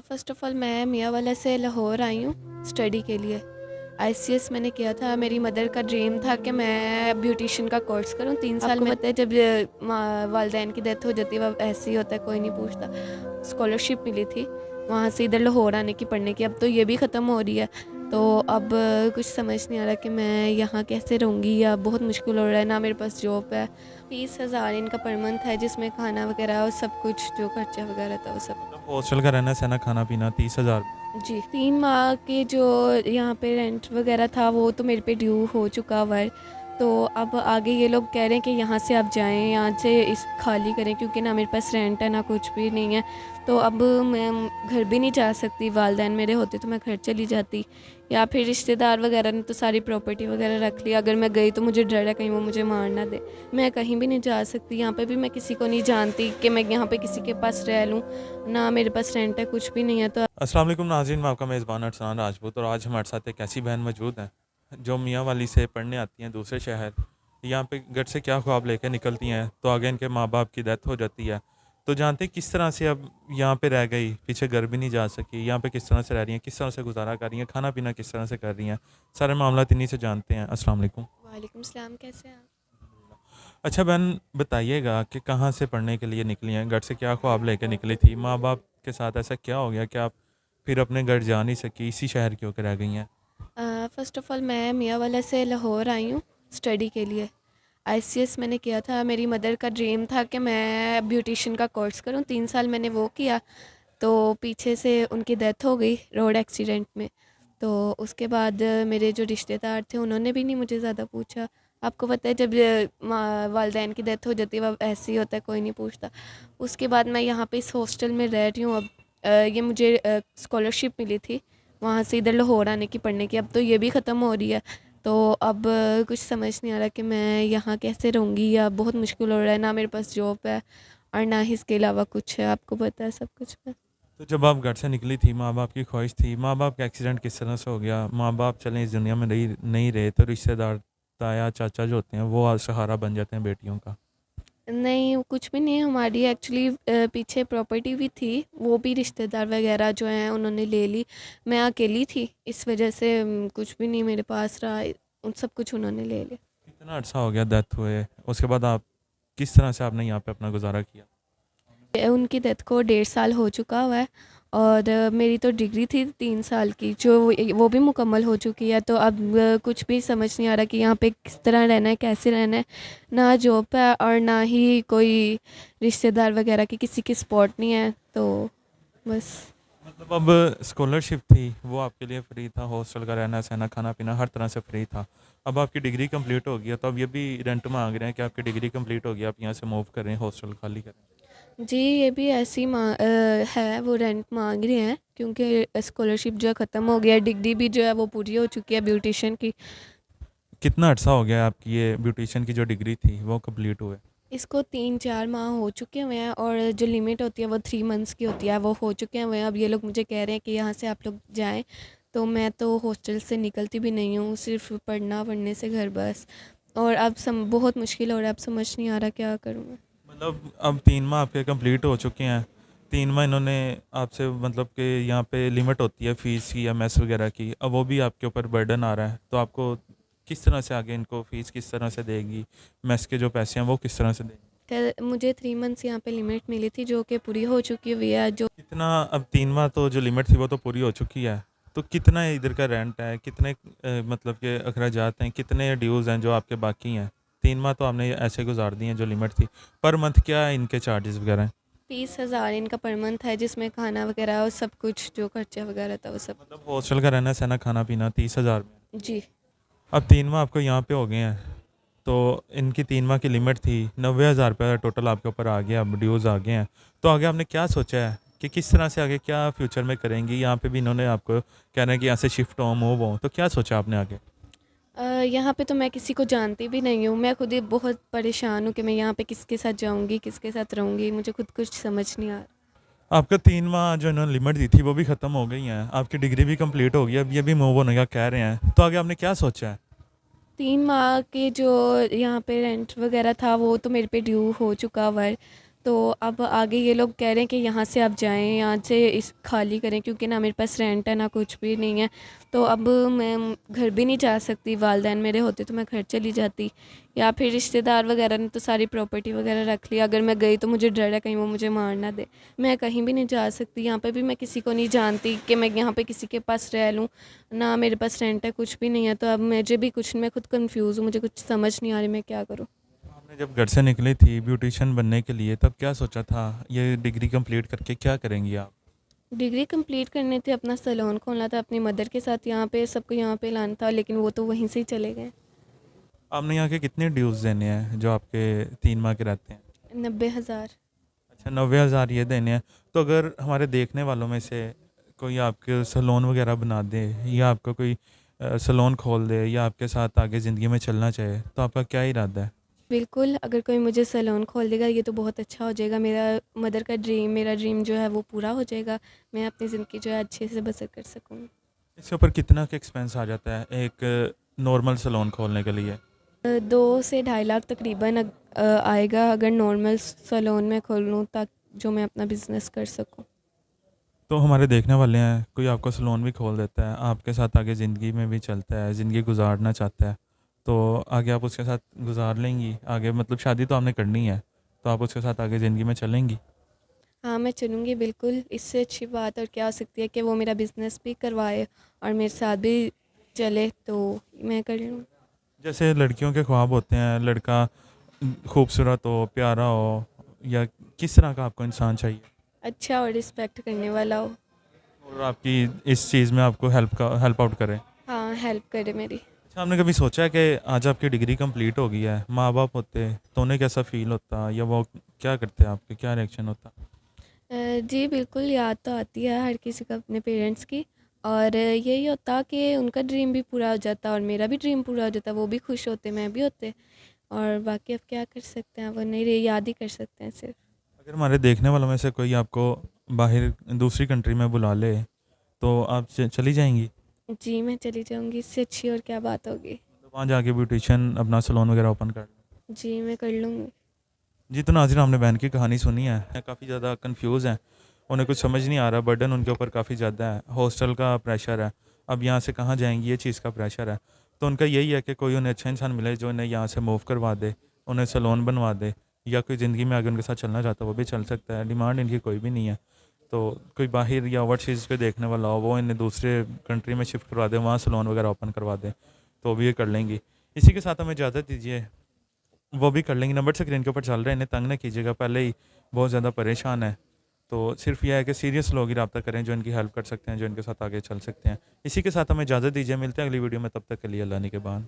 First of all मैं मियांवाला से लाहौर आई हूँ स्टडी के लिए। आईसीएस मैंने किया था। मेरी मदर का ड्रीम था कि मैं ब्यूटिशियन का कोर्स करूँ। 3 साल आपको पता है जब वालदैन की डेथ हो जाती है, वह ऐसे ही होता है, कोई नहीं पूछता। स्कॉलरशिप मिली थी वहाँ से इधर लाहौर आने की, पढ़ने की। अब तो ये भी ख़त्म हो रही है, तो अब कुछ समझ नहीं आ रहा कि मैं यहाँ कैसे रहूँगी, या बहुत मुश्किल हो रहा है। ना मेरे पास जॉब है। 30,000 इनका पर मंथ है, जिसमें खाना वगैरह और सब कुछ जो खर्चा वगैरह था वो सब। मतलब हॉस्टल का रहना सहना खाना पीना 30,000। जी, 3 माह के जो यहाँ पे रेंट वगैरह था वो तो मेरे पे ड्यू हो चुका हुआ है। तो अब आगे ये लोग कह रहे हैं कि यहाँ से आप जाएँ, यहाँ से इस खाली करें, क्योंकि ना मेरे पास रेंट है ना कुछ भी नहीं है। तो अब मैं घर भी नहीं जा सकती। वालिदैन मेरे होते तो मैं घर चली जाती, या फिर रिश्तेदार वगैरह ने तो सारी प्रॉपर्टी वगैरह रख ली। अगर मैं गई तो मुझे डर है कहीं वो मुझे मार ना दे। मैं कहीं भी नहीं जा सकती। यहाँ पे भी मैं किसी को नहीं जानती कि मैं यहाँ पे किसी के पास रह लूँ। ना मेरे पास रेंट है, कुछ भी नहीं है। तो अस्सलाम वालेकुम नाज़रीन, मैं आपका मेज़बान अरसलान राजपूत और आज हमारे साथ एक ऐसी बहन मौजूद हैं जो मियाँ वाली से पढ़ने आती हैं दूसरे शहर। यहाँ पे घर से क्या ख्वाब लेकर निकलती हैं, तो आगे इनके माँ बाप की डेथ हो जाती है। तो जानते हैं किस तरह से अब यहाँ पे रह गई, पीछे घर भी नहीं जा सकी, यहाँ पे किस तरह से रह रही हैं, किस तरह से गुजारा कर रही हैं, खाना पीना किस तरह से कर रही हैं, सारे मामला इन्हीं से जानते हैं। अस्सलाम वालेकुम। वालेकुम सलाम, कैसे हैं आप? अच्छा बहन, बताइएगा कि कहाँ से पढ़ने के लिए निकली हैं, घर से क्या ख्वाब लेकर निकली थी, माँ बाप के साथ ऐसा क्या हो गया कि आप फिर अपने घर जा नहीं सकी, इसी शहर क्यों होकर रह गई हैं? फ़र्स्ट ऑफ़ ऑल मैं मियांवाला से लाहौर आई हूँ स्टडी के लिए। आईसीएस मैंने किया था। मेरी मदर का ड्रीम था कि मैं ब्यूटिशियन का कोर्स करूँ। 3 साल मैंने वो किया, तो पीछे से उनकी डेथ हो गई रोड एक्सीडेंट में। तो उसके बाद मेरे जो रिश्तेदार थे उन्होंने भी नहीं मुझे ज़्यादा पूछा। आपको पता है जब वालिदैन की डेथ हो जाती है, वह ऐसे ही होता है, कोई नहीं पूछता। उसके बाद मैं यहाँ पे इस हॉस्टल में रह रही हूँ अब। ये मुझे स्कॉलरशिप मिली थी वहाँ से इधर लाहौर आने की, पढ़ने की। अब तो ये भी ख़त्म हो रही है, तो अब कुछ समझ नहीं आ रहा कि मैं यहाँ कैसे रहूँगी, या बहुत मुश्किल हो रहा है। ना मेरे पास जॉब है और ना ही इसके अलावा कुछ है। आपको पता है सब कुछ है। तो जब आप घर से निकली थी, माँ बाप की ख्वाहिश थी, माँ बाप का एक्सीडेंट किस तरह से हो गया, माँ बाप चलें इस दुनिया में नहीं नहीं रहे, तो रिश्तेदार ताया चाचा जो होते हैं वो आज सहारा बन जाते हैं बेटियों का। नहीं, कुछ भी नहीं है हमारी एक्चुअली। पीछे प्रॉपर्टी भी थी, वो भी रिश्तेदार वगैरह जो हैं उन्होंने ले ली। मैं अकेली थी, इस वजह से कुछ भी नहीं मेरे पास रहा। उन सब कुछ उन्होंने ले लिया। कितना अर्सा हो गया डेथ हुए, उसके बाद आप किस तरह से आपने यहाँ पे अपना गुजारा किया? उनकी डेथ को 1.5 साल हो चुका हुआ है, और मेरी तो डिग्री थी 3 साल की, जो वो भी मुकम्मल हो चुकी है। तो अब कुछ भी समझ नहीं आ रहा कि यहाँ पे किस तरह रहना है, कैसे रहना है। ना जॉब है और ना ही कोई रिश्तेदार वगैरह की किसी की सपोर्ट नहीं है, तो बस। मतलब अब स्कॉलरशिप थी वो आपके लिए फ्री था, हॉस्टल का रहना सहना खाना पीना हर तरह से फ्री था। अब आपकी डिग्री कंप्लीट हो गई है, तो अब ये भी रेंट मांग रहे हैं कि आपकी डिग्री कंप्लीट हो गई, आप यहाँ से मूव करें, हॉस्टल खाली करें। जी, ये भी ऐसी है, वो रेंट मांग रहे हैं क्योंकि स्कॉलरशिप जो है ख़त्म हो गया है। डिग्री भी जो है वो पूरी हो चुकी है ब्यूटिशियन की। कितना अर्सा हो गया है आपकी ये ब्यूटिशियन की जो डिग्री थी वो कंप्लीट हुए? इसको 3-4 माह हो चुके हुए हैं, और जो लिमिट होती है वो 3 मंथ्स की होती है, वो हो चुके हुए हैं। अब ये लोग मुझे कह रहे हैं कि यहाँ से आप लोग जाएं, तो मैं तो हॉस्टल से निकलती भी नहीं हूँ, सिर्फ पढ़ना, पढ़ने से घर बस। और अब बहुत मुश्किल हो रहा है, अब समझ नहीं आ रहा क्या करूँ मैं। मतलब अब 3 माह आपके कंप्लीट हो चुके हैं, 3 माह इन्होंने आपसे मतलब कि यहाँ पे लिमिट होती है फ़ीस की या मेस वगैरह की, अब वो भी आपके ऊपर बर्डन आ रहा है, तो आपको किस तरह से आगे इनको फ़ीस किस तरह से देगी, मेस के जो पैसे हैं वो किस तरह से देगी? मुझे 3 मंथ्स यहाँ पे लिमिट मिली थी, जो कि पूरी हो चुकी हुई है। जो कितना अब 3 माह तो जो लिमिट थी वो तो पूरी हो चुकी है, तो कितना इधर का रेंट है, कितने मतलब के अखराजात हैं, कितने ड्यूज़ हैं जो आपके बाकी हैं? 3 माह तो आपने ऐसे गुजार दिए हैं जो लिमिट थी, पर मंथ क्या इनके चार्जेस वगैरह हैं? 30,000 इनका पर मंथ है, जिसमें खाना वगैरह और सब कुछ जो खर्चा वगैरह था वो सब। मतलब हॉस्टल का रहना सहना खाना पीना 30,000 में। जी। अब 3 माह आपको यहाँ पे हो गए हैं, तो इनकी 3 माह की लिमिट थी, 90,000 रुपये टोटल आपके ऊपर आ गया, अब ड्यूज़ आ गए हैं। तो आगे आपने क्या सोचा है कि किस तरह से आगे क्या फ्यूचर में करेंगी? यहाँ पे भी इन्होंने आपको कह रहे हैं कि यहाँ से शिफ्ट हो मूव हो, तो क्या सोचा आपने आगे? यहाँ पे तो मैं किसी को जानती भी नहीं हूँ। मैं खुद ही बहुत परेशान हूँ कि मैं यहाँ पे किसके साथ जाऊँगी, किसके साथ रहूँगी, मुझे खुद कुछ समझ नहीं आ रहा। आपका 3 माह जो इन्होंने लिमिट दी थी वो भी ख़त्म हो गई हैं, आपकी डिग्री भी कंप्लीट हो गई है, अब ये भी मूव होने का कह रहे हैं, तो आगे आपने क्या सोचा है? 3 माह के जो यहाँ पे रेंट वगैरह था वो तो मेरे पे ड्यू हो चुका हुआ है। तो अब आगे ये लोग कह रहे हैं कि यहाँ से आप जाएं, यहाँ से इस खाली करें, क्योंकि ना मेरे पास रेंट है ना कुछ भी नहीं है। तो अब मैं घर भी नहीं जा सकती, वालदैन मेरे होते तो मैं घर चली जाती, या फिर रिश्तेदार वगैरह ने तो सारी प्रॉपर्टी वगैरह रख ली। अगर मैं गई तो मुझे डर है कहीं वो मुझे मार ना दे। मैं कहीं भी नहीं जा सकती, यहाँ पे भी मैं किसी को नहीं जानती कि मैं यहाँ पे किसी के पास रह लूँ, ना मेरे पास रेंट है, कुछ भी नहीं है। तो अब मुझे भी कुछ, मैं खुद कंफ्यूज हूँ, मुझे कुछ समझ नहीं आ रही मैं क्या करूँ। आपने जब घर से निकली थी ब्यूटिशियन बनने के लिए तब क्या सोचा था? ये डिग्री कंप्लीट करके क्या करेंगी आप? डिग्री कंप्लीट करने थे, अपना सैलून खोलना था अपनी मदर के साथ, यहाँ पे सबको यहाँ पे लाना था, लेकिन वो तो वहीं से ही चले गए। आपने यहाँ के कितने ड्यूज़ देने हैं जो आपके 3 माह के रहते हैं? 90,000। अच्छा, 90,000 ये देने हैं। तो अगर हमारे देखने वालों में से कोई आपके सैलून वगैरह बना दे या आपका कोई सैलून खोल दे या आपके साथ आगे ज़िंदगी में चलना चाहे तो आपका क्या इरादा है? बिल्कुल, अगर कोई मुझे सैलून खोल देगा ये तो बहुत अच्छा हो जाएगा। मेरा मदर का ड्रीम, मेरा ड्रीम जो है वो पूरा हो जाएगा। मैं अपनी ज़िंदगी जो है अच्छे से बसर कर सकूँगी। इसके ऊपर कितना का एक्सपेंस आ जाता है एक नॉर्मल सैलून खोलने के लिए? 2 से ढाई लाख तकरीबन आएगा, अगर नॉर्मल सैलून में खोलूँ, ताकि जो मैं अपना बिज़नेस कर सकूँ। तो हमारे देखने वाले हैं, कोई आपका सैलून भी खोल देता है, आपके साथ आगे ज़िंदगी में भी चलता है, ज़िंदगी गुजारना चाहता है, तो आगे आप उसके साथ गुजार लेंगी? आगे मतलब शादी तो आपने करनी है, तो आप उसके साथ आगे ज़िंदगी में चलेंगी? हाँ, मैं चलूँगी बिल्कुल। इससे अच्छी बात और क्या हो सकती है कि वो मेरा बिज़नेस भी करवाए और मेरे साथ भी चले, तो मैं कर लूँ। जैसे लड़कियों के ख्वाब होते हैं, लड़का खूबसूरत हो, प्यारा हो, या किस तरह का आपको इंसान चाहिए? अच्छा और रिस्पेक्ट करने वाला हो। और आपकी इस चीज़ में आपको हेल्प आउट करे। हाँ, हेल्प करे मेरी। अच्छा, आपने कभी सोचा है कि आज आपकी डिग्री कंप्लीट हो गई है, माँ बाप होते तो उन्हें कैसा फील होता या वो क्या करते, आपके क्या रिएक्शन होता? जी बिल्कुल, याद तो आती है हर किसी को अपने पेरेंट्स की, और यही होता कि उनका ड्रीम भी पूरा हो जाता और मेरा भी ड्रीम पूरा हो जाता, वो भी खुश होते, मैं भी होते। और बाकी अब क्या कर सकते हैं, वो नहीं रही, याद ही कर सकते हैं सिर्फ। अगर हमारे देखने वालों में से कोई आपको बाहर दूसरी कंट्री में बुला ले तो आप चली जाएंगी? जी मैं चली जाऊँगी, इससे अच्छी और क्या बात होगी। तो वहाँ जाके ब्यूटिशियन अपना सैलून वगैरह ओपन कर लें? जी मैं कर लूँगी। जी, तो नाज़रीन, हमने बहन की कहानी सुनी है, काफ़ी ज़्यादा कंफ्यूज हैं, उन्हें कुछ समझ नहीं आ रहा, बर्डन उनके ऊपर काफ़ी ज़्यादा है, हॉस्टल का प्रेशर है, अब यहाँ से कहाँ जाएंगी ये चीज़ का प्रेशर है। तो उनका यही है कि कोई उन्हें अच्छा इंसान मिले जो उन्हें यहाँ से मूव करवा दे, उन्हें सैलून बनवा दे, या कोई ज़िंदगी में आगे उनके साथ चलना चाहता है वो भी चल सकता है, डिमांड इनकी कोई भी नहीं है। तो कोई बाहर या ओवरसीज़ पे देखने वाला हो वो इन्हें दूसरे कंट्री में शिफ्ट करवा दे, वहाँ सैलून वगैरह ओपन करवा दे, तो भी ये कर लेंगी। इसी के साथ हमें इजाज़त दीजिए, वो भी कर लेंगे। नंबर स्क्रीन के ऊपर चल रहे हैं, इन्हें तंग ना कीजिएगा, पहले ही बहुत ज़्यादा परेशान है। तो सिर्फ यह है कि सीरियस लोग ही रब्ता करें जो इनकी हेल्प कर सकते हैं, जो इनके साथ आगे चल सकते हैं। इसी के साथ हमें इजाज़त दीजिए, मिलते हैं अगली वीडियो में, तब तक के लिए अल्लाह निगहबान।